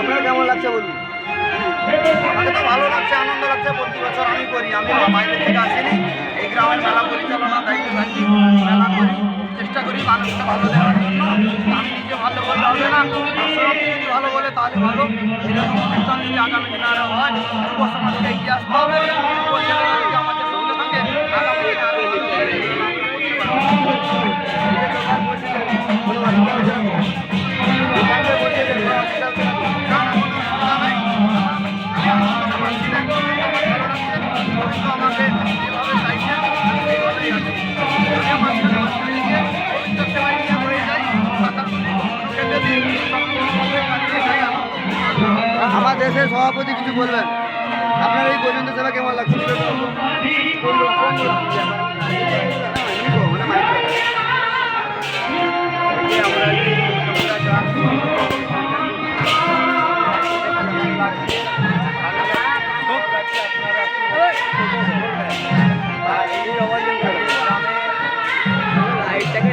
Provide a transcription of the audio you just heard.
আপনার কেমন লাগছে বলুন? আমাকে তো ভালো লাগছে, আনন্দ লাগছে। প্রতি বছর আমি করি, আমি বাইরে থেকে আসিনি, এই গ্রামের মেলা পরিচালনা দায়িত্ব থাকি, মেলা করি, চেষ্টা করি মানুষকে ভালো দেওয়ার জন্য। আমি নিজে ভালো বললে হবে না, দর্শনার্থী যদি ভালো বলে তাহলে ভালো। এরকম অনুষ্ঠান যদি আগামী দিনে আরও হয়, যুব সমাজকে এগিয়ে আসতে হবে, যুব ছেলেরা যদি আমাদের সঙ্গে থাকে আগামী দিনে আরও ভালো হবে। আমাকে যেভাবে চাইছেন সেইভাবেই আছে। আমি আমার ছেলেকে নিয়ে পবিত্র সেবায় নিয়ে হয়ে যাই, পাতা তুলি, খেতে দিই, কাটিয়ে যাই আনন্দ। আমার দেশের সভাপতি কিছু বলবেন? আপনার এই গোবিন্দ সেবা কেমন লাগছে? লাইটটাকে